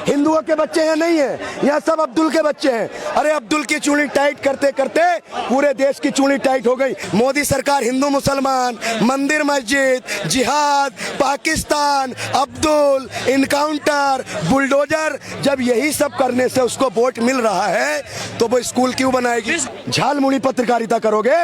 हिंदुओं के बच्चे यहाँ नहीं है, यहाँ सब अब्दुल के बच्चे हैं। अरे अब्दुल की चूड़ी टाइट करते करते पूरे देश की चूड़ी टाइट हो गई। मोदी सरकार हिंदू मुसलमान, मंदिर मस्जिद, जिहाद, पाकिस्तान, अब्दुल, इनकाउंटर, बुलडोजर, जब यही सब करने से उसको वोट मिल रहा है तो वो स्कूल क्यों बनाएगी? झालमुड़ी पत्रकारिता करोगे?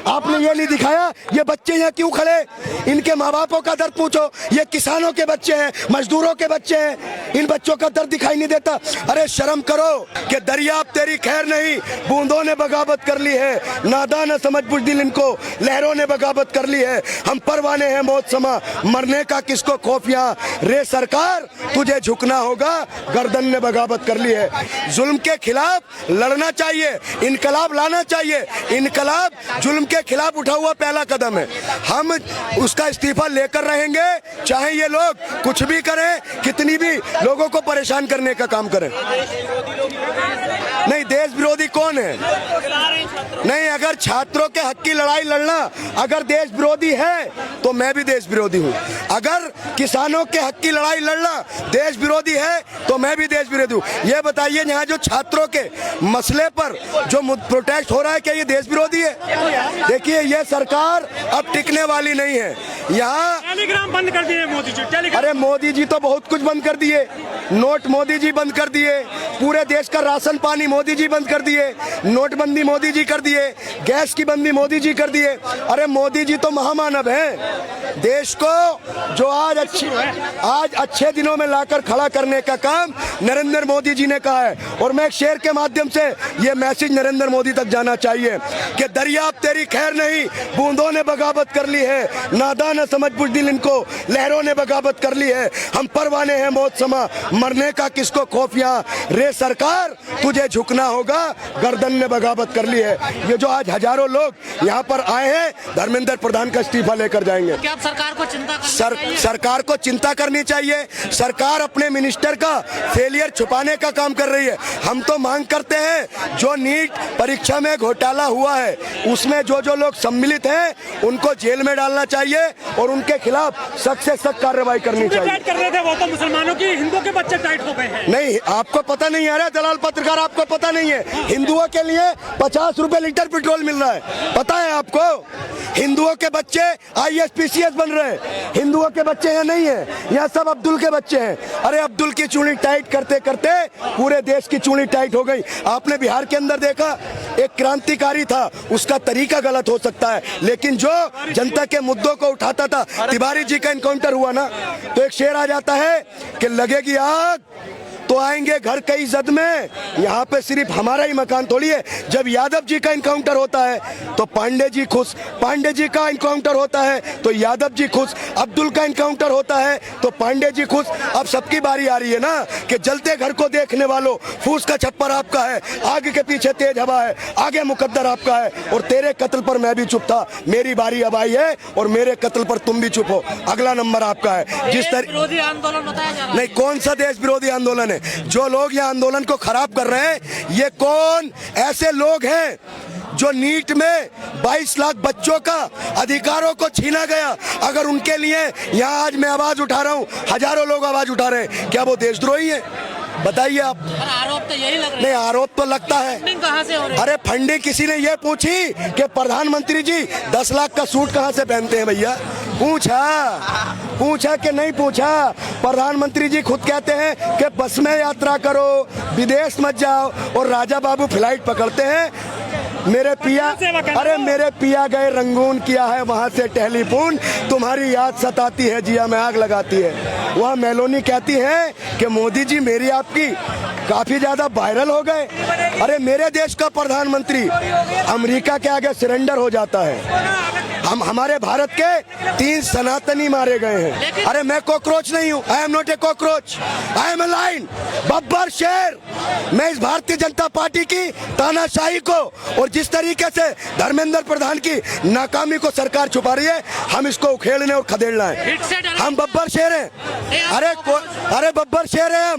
आपने ये नहीं दिखाया ये बच्चे यहाँ क्यों खड़े? इनके माँ बापों का दर्द पूछो। ये किसानों के बच्चे हैं, मजदूरों के बच्चे हैं, इन बच्चों का दर्द दिखाई नहीं देता। अरे शर्म करो कि दरिया तेरी खैर नहीं, बूंदों ने बगावत कर ली है, नादान समझ बुज़दिल इनको लहरों ने बगावत कर ली है। हम परवाने हैं मौत समा, मरने का किसको खौफ यहाँ? रे सरकार तुझे झुकना होगा, गर्दन ने बगावत कर ली है। जुल्म के खिलाफ लड़ना चाहिए, इनकलाब लाना चाहिए। इनकलाब जुल्म के खिलाफ उठा हुआ पहला कदम है। हम उसका इस्तीफा लेकर रहेंगे, चाहे ये लोग कुछ भी करें, कितनी भी लोगों को परेशान करने का काम करें। नहीं, देश विरोधी कौन है? नहीं, अगर छात्रों के हक की लड़ाई लड़ना अगर देश विरोधी है तो मैं भी देश विरोधी हूँ। अगर किसानों के हक की लड़ाई लड़ना देश विरोधी है तो मैं भी देश विरोधी हूँ। ये बताइए यहाँ जो छात्रों के मसले पर जो प्रोटेस्ट हो रहा है, क्या ये देश विरोधी है? देखिए ये सरकार अब टिकने वाली नहीं है। यहाँ टेलीग्राम बंद कर दिए मोदी जी। अरे मोदी जी तो बहुत कुछ बंद कर दिए, नोट मोदी जी बंद कर दिए, पूरे देश का राशन पानी मोदी जी बंद कर दिए, नोटबंदी मोदी जी कर दिए, गैस की बंदी मोदी जी कर दिए। अरे मोदी जी तो महामानव हैं। देश को जो आज अच्छे दिनों में लाकर खड़ा करने का काम नरेंद्र मोदी जी ने कहा है। और मैं एक शेर के माध्यम से ये मैसेज नरेंद्र मोदी तक जाना चाहिए कि दरिया तेरी खैर नहीं, बूंदों ने बगावत कर ली है, नादान समझ बुज़दिल इनको लहरों ने बगावत कर ली है। हम परवाने हैं मौत समा, मरने का किसको खौफ यहाँ? रे सरकार तुझे झुकना होगा, गर्दन ने बगावत कर ली है। ये जो आज हजारों लोग यहाँ पर आए हैं, धर्मेंद्र प्रधान का इस्तीफा लेकर जाएंगे। क्या सरकार को चिंता सरकार को चिंता करनी चाहिए। सरकार अपने मिनिस्टर का फेलियर छुपाने का काम कर रही है। हम तो मांग करते हैं जो नीट परीक्षा में घोटाला हुआ है उसमें जो जो लोग सम्मिलित हैं उनको जेल में डालना चाहिए और उनके खिलाफ सख्त से सख्त कार्रवाई करनी चाहिए। कर रहे थे वो तो मुसलमानों की, हिंदुओं के बच्चे टाइट हो गए हैं। नहीं, आपको पता नहीं है? अरे दलाल पत्रकार, आपको पता नहीं है? हिंदुओं के लिए 50 रुपए लीटर पेट्रोल मिल रहा है, पता है आपको? हिंदुओं के बच्चे IAS PCS बन रहे हैं। हिंदुओं के बच्चे यहाँ नहीं है, यहाँ सब अब्दुल के बच्चे हैं। अरे अब्दुल की चूड़ी टाइट करते करते पूरे देश की चूड़ी टाइट हो गई। आपने बिहार के अंदर देखा, एक क्रांतिकारी था, उसका तरीका गलत हो सकता है, लेकिन जो जनता के मुद्दों को उठाता था, तिवारी जी का इनकाउंटर हुआ ना, तो एक शेर आ जाता है कि लगेगी आग तो आएंगे घर कई जद में। यहाँ पे सिर्फ हमारा ही मकान थोड़ी है। जब यादव जी का इनकाउंटर होता है तो पांडे जी खुश, पांडे जी का इनकाउंटर होता है तो यादव जी खुश, अब्दुल का इनकाउंटर होता है तो पांडे जी खुश। अब सबकी बारी आ रही है ना कि जलते घर को देखने वालों, फूस का छप्पर आपका है, आग के पीछे तेज हवा है, आगे मुकद्दर आपका है। और तेरे कत्ल पर मैं भी चुप था, मेरी बारी अब आई है और मेरे कत्ल पर तुम भी चुप हो, अगला नंबर आपका है। जिस तरह विरोधी आंदोलन बताया जा रहा है। नहीं, कौन सा देश विरोधी आंदोलन है? जो लोग ये आंदोलन को खराब कर रहे हैं, ये कौन ऐसे लोग हैं जो नीट में 22 लाख बच्चों का अधिकारों को छीना गया? अगर उनके लिए यहाँ आज मैं आवाज उठा रहा हूँ, हजारों लोग आवाज उठा रहे हैं, क्या वो देशद्रोही है? बताइए आप। आरोप तो यही लग रहा है। नहीं, आरोप तो लगता है। फंडिंग कहाँ से हो रही है? अरे फंडिंग किसी ने ये पूछी कि प्रधानमंत्री जी 10 लाख का सूट कहाँ से पहनते हैं भैया? पूछा कि नहीं पूछा? प्रधानमंत्री जी खुद कहते हैं कि बस में यात्रा करो, विदेश मत जाओ, और राजा बाबू फ्लाइट पकड़ते हैं। मेरे पिया, अरे मेरे पिया गए रंगून, किया है वहाँ से टेलीफोन, तुम्हारी याद सताती है, जिया में आग लगाती है। वह मेलोनी कहती है कि मोदी जी मेरी आपकी काफी ज्यादा वायरल हो गए। अरे मेरे देश का प्रधानमंत्री अमेरिका के आगे सरेंडर हो जाता है। हमारे भारत के 3 सनातनी मारे गए हैं। अरे मैं कॉकरोच नहीं हूँ, I am not a cockroach, I am a lion, बब्बर शेर। मैं इस भारतीय जनता पार्टी की तानाशाही को और जिस तरीके से धर्मेंद्र प्रधान की नाकामी को सरकार छुपा रही है, हम इसको उखेड़ने और खदेड़ना है। हम बब्बर शेर हैं। अरे बब्बर शेर है,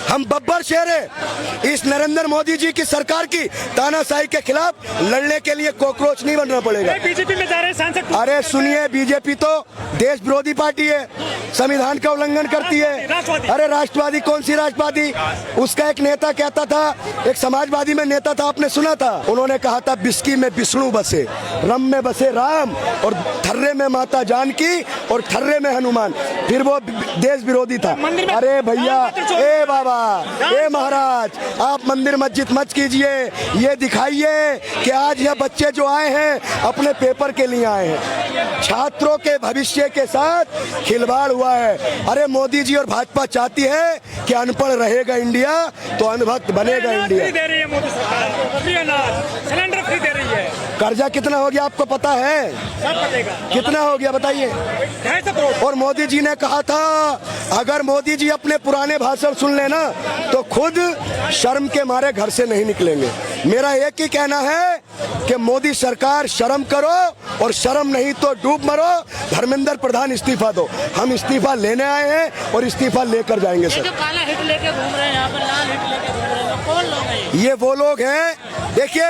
हम बब्बर शेर है। इस नरेंद्र मोदी जी की सरकार की तानाशाही के खिलाफ लड़ने के लिए कॉकरोच नहीं बनना पड़ेगा। बीजेपी में जा रहे पाकिस्तान से अरे सुनिए, बीजेपी तो देश विरोधी पार्टी है, संविधान का उल्लंघन करती है। अरे राष्ट्रवादी कौन सी राष्ट्रवादी? उसका एक नेता कहता था, एक समाजवादी में नेता था, आपने सुना था, उन्होंने कहा था बिस्की में विष्णु बसे, रम में बसे राम, और थर्रे में माता जानकी, और थर्रे में हनुमान। फिर वो देश विरोधी था। अरे भैया, ए बाबा, ए महाराज, आप मंदिर मस्जिद मत कीजिए। ये दिखाइए कि आज यह बच्चे जो आए हैं अपने पेपर के लिए आए हैं। छात्रों के भविष्य के साथ खिलवाड़ हुआ है। अरे मोदी जी और भाजपा चाहती है कि अनपढ़ रहेगा इंडिया तो अनभक्त बनेगा इंडिया। दे रही है मोदी सरकार, फ्री अनाज, सिलेंडर फ्री दे रही है। कर्जा कितना हो गया आपको पता है? सब पतेगा। कितना हो गया बताइए? 250 करोड़। और मोदी जी ने कहा था, अगर मोदी जी अपने पुराने भाषण सुन लेना तो खुद शर्म के मारे घर से नहीं निकलेंगे। मेरा एक ही कहना है कि मोदी सरकार शर्म करो, और शर्म नहीं तो डूब मरो। धर्मेंद्र प्रधान इस्तीफा दो। हम इस्तीफा लेने आए हैं और इस्तीफा लेकर जाएंगे ये सर। जो काला हिट लेके घूम रहे हैं यहाँ पर, लाल हिट लेके घूम रहे हैं, कौन लोग हैं ये? ये वो लोग हैं, देखिए,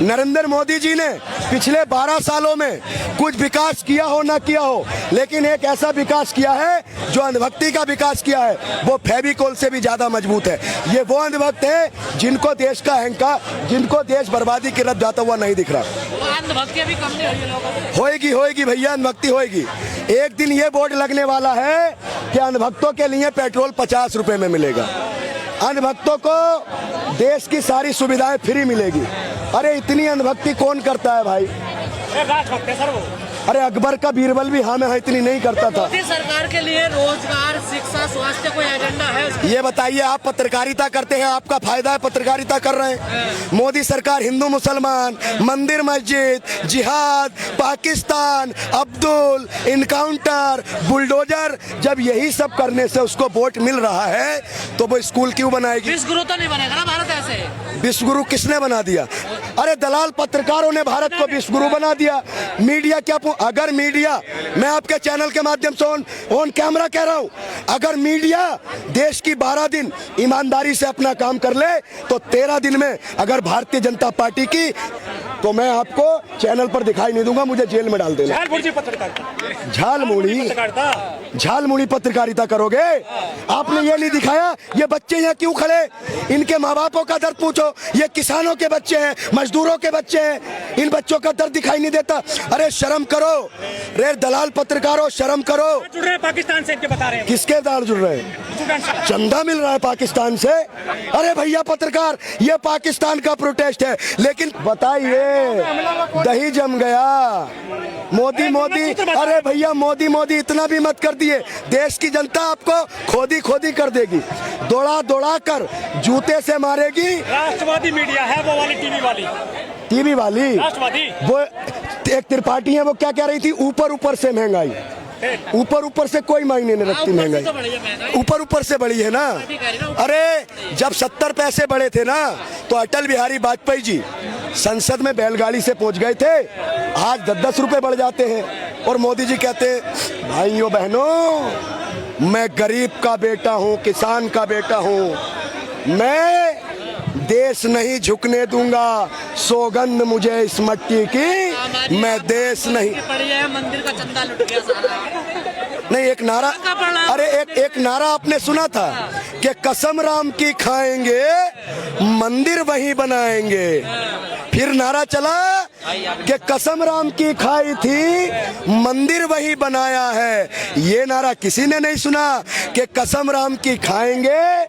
नरेंद्र मोदी जी ने पिछले 12 सालों में कुछ विकास किया हो ना किया हो, लेकिन एक ऐसा विकास किया है जो अंधभक्ति का विकास किया है, वो फेविकोल से भी ज्यादा मजबूत है। ये वो अंधभक्त है जिनको देश का अहंकार, जिनको देश बर्बादी की तरफ जाता हुआ नहीं दिख रहा। वो अंधभक्ति अभी कम नहीं हुई है लोगों में। होएगी होएगी भैया, अंधभक्ति होएगी। एक दिन ये बोर्ड लगने वाला है कि अंधभक्तों के लिए पेट्रोल 50 रुपए में मिलेगा, अंधभक्तों को देश की सारी सुविधाएं फ्री मिलेगी। अरे इतनी अंधभक्ति कौन करता है भाई? राष्ट्रभक्त है सर वो। अरे अकबर का बीरबल भी हाँ में हाँ इतनी नहीं करता था। मोदी सरकार के लिए रोजगार, शिक्षा, स्वास्थ्य कोई एजेंडा है उसका? ये बताइए, आप पत्रकारिता करते हैं, आपका फायदा है, पत्रकारिता कर रहे हैं। मोदी सरकार हिंदू मुसलमान, मंदिर मस्जिद, जिहाद, पाकिस्तान, अब्दुल, इनकाउंटर, बुलडोजर, जब यही सब करने से उसको वोट मिल रहा है तो वो स्कूल क्यों बनाएगी? विश्व गुरु तो नहीं बनेगा ना भारत ऐसे? विश्व गुरु किसने बना दिया? अरे दलाल पत्रकारों ने भारत को विश्व गुरु बना दिया। मीडिया क्या, अगर मीडिया, मैं आपके चैनल के माध्यम से ऑन कैमरा कह रहा हूं, अगर मीडिया देश की 12 दिन ईमानदारी से अपना काम कर ले तो 13 दिन में अगर भारतीय जनता पार्टी की, तो मैं आपको चैनल पर दिखाई नहीं दूंगा, मुझे जेल में डाल देना। झालमुड़ी पत्रकारिता करोगे? आपने ये नहीं दिखाया ये बच्चे यहाँ क्यों खड़े, इनके माँ बापों का दर्द पूछो। ये किसानों के बच्चे हैं, मजदूरों के बच्चे हैं, इन बच्चों का दर्द दिखाई नहीं देता। अरे शर्म करो रे दलाल पत्रकारों, शर्म करो। जुड़ रहे हैं पाकिस्तान से, बता रहे हैं। किसके दार जुड़ रहे हैं? चंदा मिल रहा है पाकिस्तान से। अरे भैया पत्रकार, ये पाकिस्तान का प्रोटेस्ट है, लेकिन बताइए दही जम गया। मोदी मोदी, अरे भैया मोदी मोदी इतना भी मत कर दिए, देश की जनता आपको खोदी खोदी कर देगी, दौड़ा दौड़ा कर जूते से मारेगी। राष्ट्रवादी मीडिया है वो वाली, टीवी वाली, राष्ट्रवादी, वो एक त्रिपाठी है, वो क्या कह रही थी, ऊपर ऊपर से महंगाई, ऊपर ऊपर से कोई मायने नहीं रखती महंगाई, ऊपर ऊपर से बढ़ी है ना। अरे जब 70 पैसे बढ़े थे ना तो अटल बिहारी वाजपेयी जी संसद में बैलगाड़ी से पहुंच गए थे, आज 10-10 रुपए बढ़ जाते हैं। और मोदी जी कहते हैं, भाइयों बहनों, मैं गरीब का बेटा हूं, किसान का बेटा हूं, मैं देश नहीं झुकने दूंगा, सौगंध मुझे इस मट्टी की, मैं देश नहीं। मंदिर का चंदा लुट गया सारा। नहीं, एक नारा, अरे एक नारा आपने सुना था कि कसम राम की खाएंगे, मंदिर वहीं बनाएंगे। फिर नारा चला कि कसम राम की खाई थी, मंदिर वहीं बनाया है। ये नारा किसी ने नहीं सुना कि कसम राम की खाएंगे,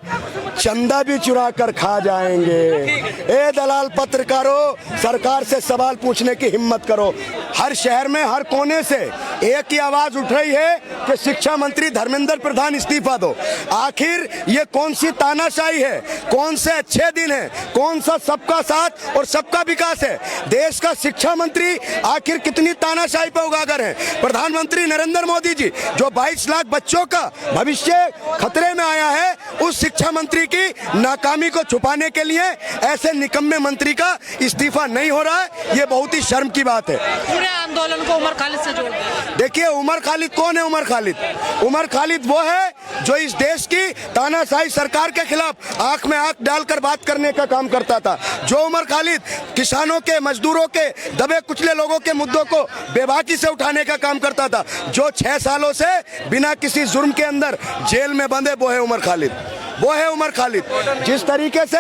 चंदा भी चुरा कर खा जाएंगे। ए दलाल पत्रकारों, सरकार से सवाल पूछने की हिम्मत करो। हर शहर में, हर कोने से एक ही आवाज उठ रही है कि शिक्षा मंत्री धर्मेंद्र प्रधान इस्तीफा दो। आखिर ये कौन सी तानाशाही है? कौन से अच्छे दिन है? कौन सा सबका साथ और सबका विकास है? देश का शिक्षा मंत्री आखिर कितनी तानाशाही पे उजागर है? प्रधानमंत्री नरेंद्र मोदी जी, जो 22 लाख बच्चों का भविष्य खतरे में आया है, उस शिक्षा मंत्री की नाकामी को छुपाने के लिए ऐसे निकम्मे मंत्री का इस्तीफा नहीं हो रहा है। ये बहुत ही शर्म की बात है। पूरे आंदोलन को उमर खालिद से जोड़ दिया। देखिए उमर खालिद कौन है? उमर खालिद वो है जो इस देश की तानाशाही सरकार के खिलाफ आंख में आंख डालकर बात करने का काम करता था, जो उमर खालिद किसानों के, मजदूरों के, दबे कुचले लोगों के मुद्दों को बेबाकी से उठाने का काम करता था, जो 6 सालों से बिना किसी जुर्म के अंदर जेल में बंधे, वो है उमर खालिद, वो है उमर खालिद। जिस तरीके से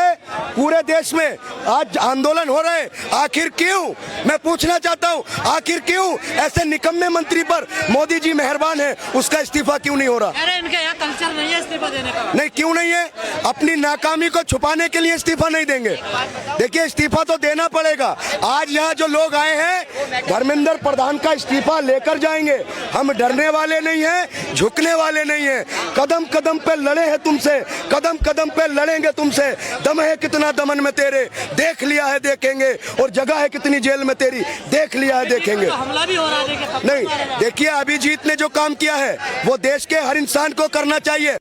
पूरे देश में आज आंदोलन हो रहे, आखिर क्यों, मैं पूछना चाहता हूं, आखिर क्यों ऐसे निकम्मे मंत्री पर मोदी जी मेहरबान है, उसका इस्तीफा क्यों नहीं हो रहा? अरे इनके यहाँ कल्चर नहीं है इस्तीफा देने का। नहीं, क्यों नहीं है? अपनी नाकामी को छुपाने के लिए इस्तीफा नहीं देंगे। देखिए, इस्तीफा तो देना पड़ेगा। आज यहाँ जो लोग आए हैं, धर्मेंद्र प्रधान का इस्तीफा लेकर जाएंगे। हम डरने वाले नहीं हैं, झुकने वाले नहीं हैं, कदम कदम पे लड़े हैं तुमसे, कदम कदम पे लड़ेंगे तुमसे। दम है कितना दमन में तेरे, देख लिया है देखेंगे, और जगह है कितनी जेल में तेरी, देख लिया है देखेंगे। हमला भी हो रहा है, नहीं, देखिए, अभिजीत ने जो काम किया है वो देश के हर इंसान को करना चाहिए।